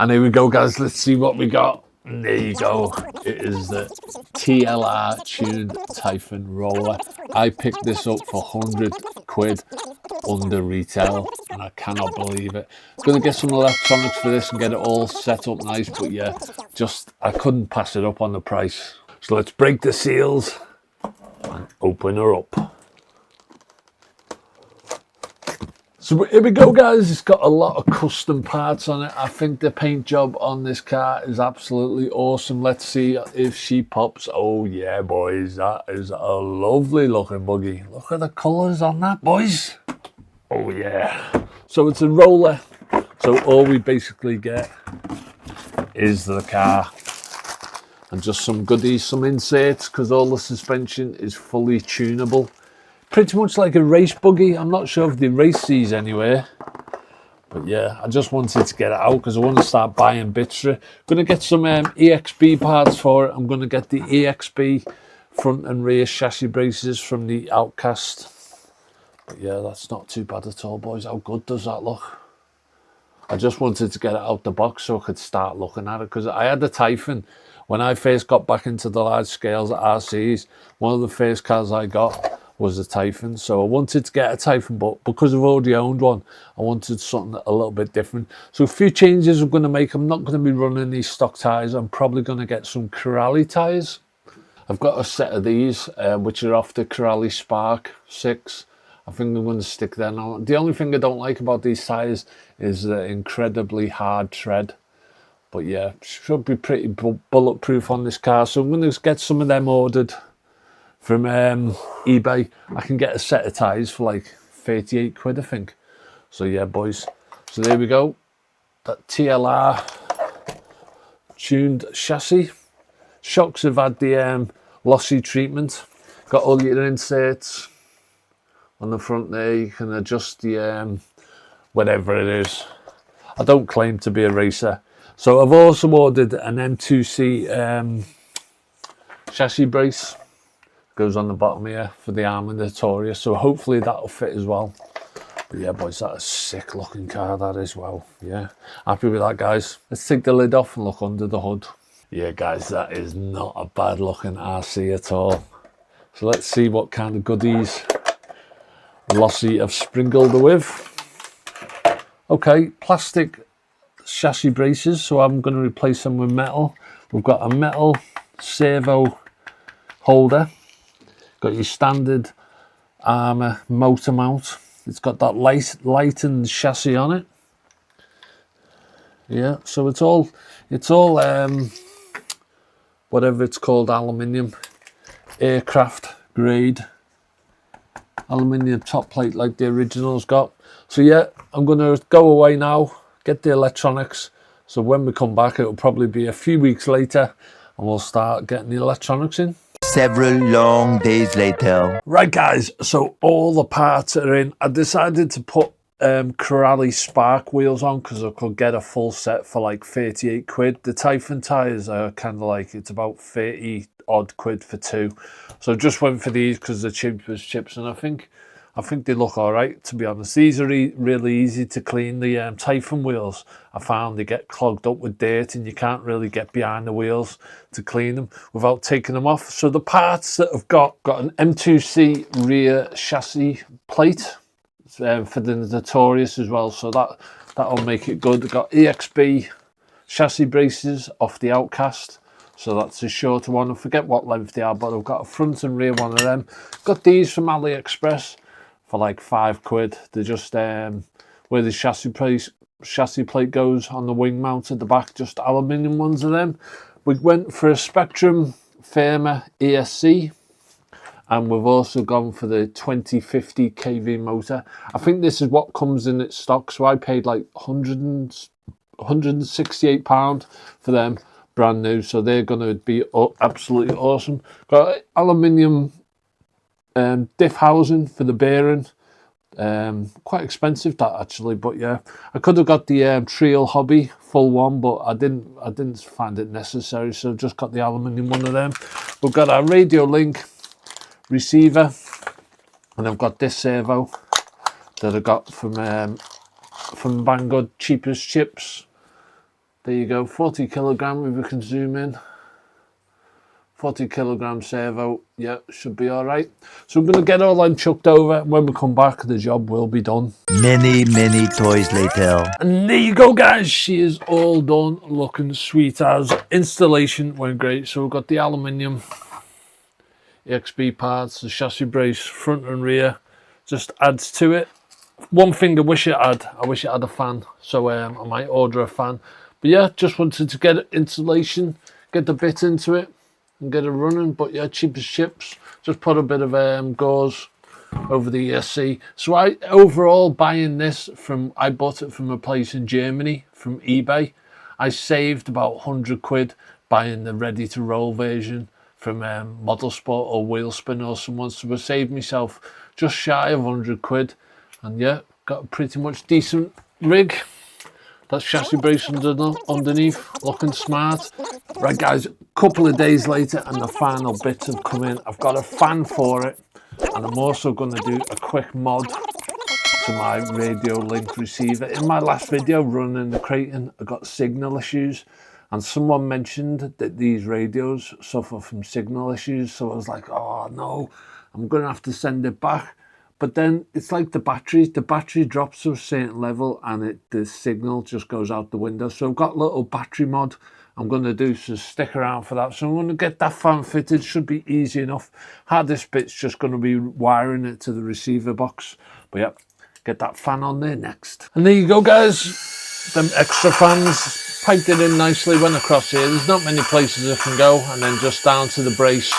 And here we go, guys. Let's see what we got. And there you go. It is the TLR tuned Typhon roller. I picked this up for 100 quid under retail, and I cannot believe it. Gonna get some electronics for this and get it all set up nice, but yeah, just I couldn't pass it up on the price. So let's break the seals and open her up. So here we go, guys. It's got a lot of custom parts on it. I think the paint job on this car is absolutely awesome. Let's see if she pops. Oh yeah, boys, that is a lovely looking buggy. Look at the colours on that, boys. Oh yeah. So it's a roller. So all we basically get is the car and just some goodies, some inserts, because all the suspension is fully tunable. Pretty much like a race buggy. I'm not sure if they race these anywhere, but yeah, I just wanted to get it out because I want to start buying bits for it. I'm going to get some EXB parts for it. I'm going to get the EXB front and rear chassis braces from the Outcast. But yeah, that's not too bad at all, boys. How good does that look? I just wanted to get it out the box so I could start looking at it, because I had a Typhon when I first got back into the large scales at RCs. One of the first cars I got was a Typhon, so I wanted to get a Typhon, but because I've already owned one, I wanted something a little bit different. So a few changes I'm going to make. I'm not going to be running these stock tyres. I'm probably going to get some Corrali tyres. I've got a set of these, which are off the Corrali Spark 6. I think I'm going to stick them on. The only thing I don't like about these tyres is the incredibly hard tread. But yeah, should be pretty bulletproof on this car. So I'm going to get some of them ordered from eBay. I can get a set of tyres for like 38 quid, I think. So yeah, boys. So there we go. That TLR tuned chassis. Shocks have had the lossy treatment. Got all your inserts on the front there. You can adjust the whatever it is. I don't claim to be a racer. So I've also ordered an M2C chassis brace. Goes on the bottom here for the Arrma Notorious, so hopefully that'll fit as well. But yeah, boys, that's a sick looking car, that as well. Yeah, happy with that, guys. Let's take the lid off and look under the hood. Yeah, guys, that is not a bad looking RC at all. So let's see what kind of goodies Lossy have sprinkled her with. Okay, plastic chassis braces, so I'm going to replace them with metal. We've got a metal servo holder. Got your standard Arrma motor mount. It's got that lightened chassis on it. Yeah, so it's all whatever it's called, aluminium, aircraft grade aluminium top plate like the original's got. So yeah, I'm gonna go away now, get the electronics. So when we come back, it'll probably be a few weeks later, and we'll start getting the electronics in. Several long days later. Right, guys, so all the parts are in. I decided to put Corrali Spark wheels on because I could get a full set for like 38 quid. The Typhon tyres are kind of like, it's about 30 odd quid for two. So just went for these because they're cheap as chips, and I think they look all right, to be honest. These are really easy to clean. The Typhon wheels, I found they get clogged up with dirt and you can't really get behind the wheels to clean them without taking them off. So the parts that I've got an M2C rear chassis plate for the Notorious as well, so that'll make it good. I've got EXB chassis braces off the Outcast. So that's a shorter one. I forget what length they are, but I've got a front and rear one of them. Got these from Aliexpress for like 5 quid. They're just where the chassis plate goes on the wing mount at the back, just aluminium ones of them. We went for a Spektrum Firma ESC, and we've also gone for the 2050 kV motor. I think this is what comes in its stock, so I paid like £168 for them, brand new. So they're going to be absolutely awesome. Got aluminium diff housing for the bearing. Quite expensive that actually, but yeah, I could have got the Trial Hobby full one, but I didn't find it necessary, so just got the aluminium one of them. We've got our radio link receiver, and I've got this servo that I got from Banggood, cheap as chips. There you go, 40 kilogram if we can zoom in. 40 kilogram servo, yeah, should be all right. So I'm going to get all them chucked over. When we come back, the job will be done. Many, many toys later. And there you go, guys. She is all done, looking sweet as. Installation went great. So we've got the aluminium EXB parts, the chassis brace, front and rear. Just adds to it. One thing I wish it had a fan. So I might order a fan. But yeah, just wanted to get installation, get the bit into it, and get it running. But yeah, cheap as chips. Just put a bit of gauze over the ESC. So I overall buying this I bought it from a place in Germany from eBay. I saved about 100 quid buying the ready to roll version from Modelsport or Wheelspin or someone. So I saved myself just shy of 100 quid. And yeah, got a pretty much decent rig. That's chassis brace underneath, looking smart. Right guys, a couple of days later and the final bits have come in. I've got a fan for it, and I'm also going to do a quick mod to my radio link receiver. In my last video running the Creighton, I got signal issues, and someone mentioned that these radios suffer from signal issues. So I was like, oh no, I'm going to have to send it back. But then it's like the battery drops to a certain level and the signal just goes out the window. So I've got a little battery mod I'm going to do, so stick around for that. So I'm going to get that fan fitted, should be easy enough. Hardest bit's just going to be wiring it to the receiver box. But yeah, get that fan on there next. And there you go, guys. Them extra fans, piped it in nicely, went across here. There's not many places I can go, and then just down to the brace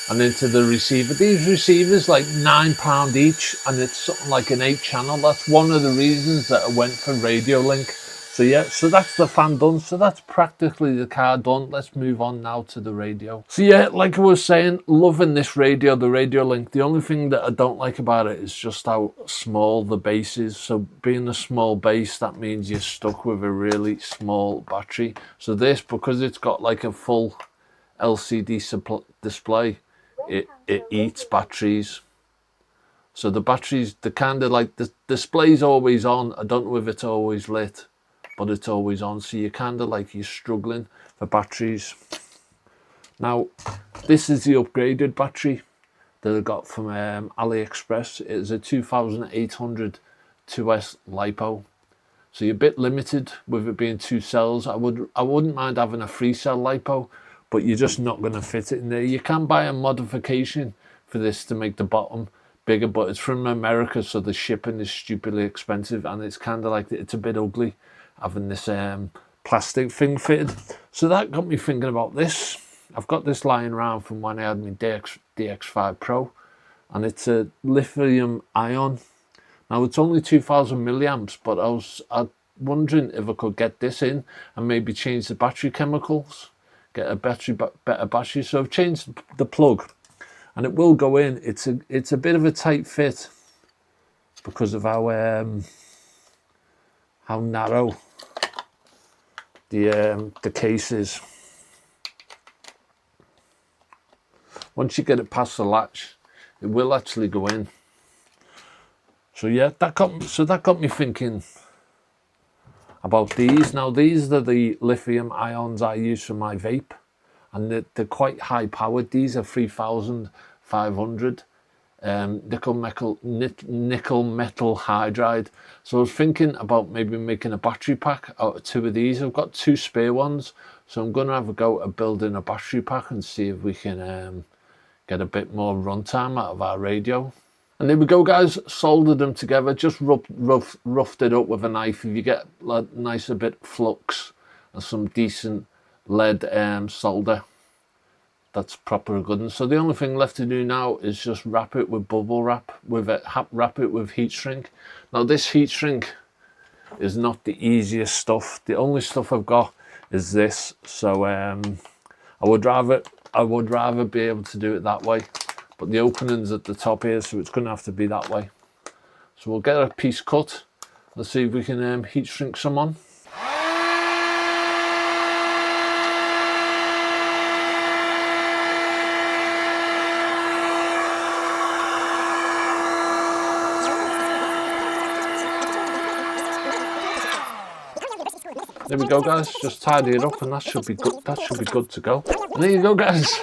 and into the receiver. These receivers like £9 each, and it's something like an 8-channel. That's one of the reasons that I went for Radio Link. So yeah, so that's the fan done. So that's practically the car done. Let's move on now to the radio. So yeah, like I was saying, loving this radio, the Radio Link. The only thing that I don't like about it is just how small the base is. So being a small base, that means you're stuck with a really small battery. So this, because it's got like a full LCD display, it eats batteries. So the batteries, the kind of like the display's always on. I don't know if it's always lit, but it's always on. So you're kind of like you're struggling for batteries. Now, this is the upgraded battery that I got from Aliexpress. It is a 2800 2S lipo. So you're a bit limited with it being 2 cells. I wouldn't mind having a 3-cell lipo, but you're just not going to fit it in there. You can buy a modification for this to make the bottom bigger, but it's from America, so the shipping is stupidly expensive, and it's kind of like, it's a bit ugly having this plastic thing fitted. So that got me thinking about this. I've got this lying around from when I had my DX5 Pro, and it's a lithium ion. Now it's only 2000 milliamps, but I was wondering if I could get this in and maybe change the battery chemicals, get a better battery. So I've changed the plug, and it will go in. It's a bit of a tight fit because of how narrow the case is. Once you get it past the latch, it will actually go in. So yeah, that got me thinking about these. Now these are the lithium ions I use for my vape, and they're quite high powered. These are 3500 nickel metal hydride. So I was thinking about maybe making a battery pack out of 2 of these. I've got 2 spare ones, so I'm going to have a go at building a battery pack and see if we can get a bit more runtime out of our radio. And there we go, guys. Soldered them together. Just roughed it up with a knife. If you get a nice bit of flux and some decent lead solder, that's proper good. And so the only thing left to do now is just wrap it with bubble wrap, wrap it with heat shrink. Now this heat shrink is not the easiest stuff. The only stuff I've got is this. So I would rather be able to do it that way. But the opening's at the top here, so it's going to have to be that way. So we'll get a piece cut. Let's see if we can heat shrink some on. there we go, guys. Just tidy it up and that should be good. That should be good to go. And there you go, guys.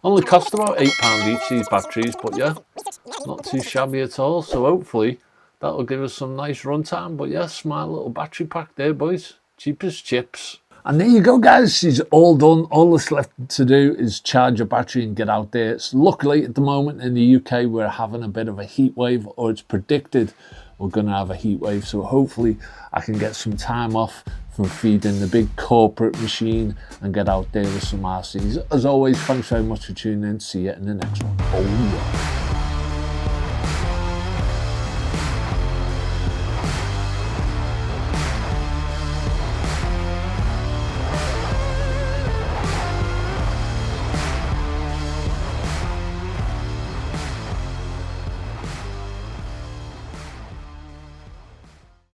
Only cost about £8 each, these batteries, but yeah, not too shabby at all. So hopefully that'll give us some nice runtime. But yeah, smart little battery pack there, boys. Cheap as chips. And there you go, guys. She's all done. All that's left to do is charge a battery and get out there. So luckily, at the moment in the UK, we're having a bit of a heat wave, or it's predicted we're going to have a heat wave. So hopefully I can get some time off from feeding the big corporate machine and get out there with some RCs. As always, thanks very much for tuning in. See you in the next one. Oh yeah.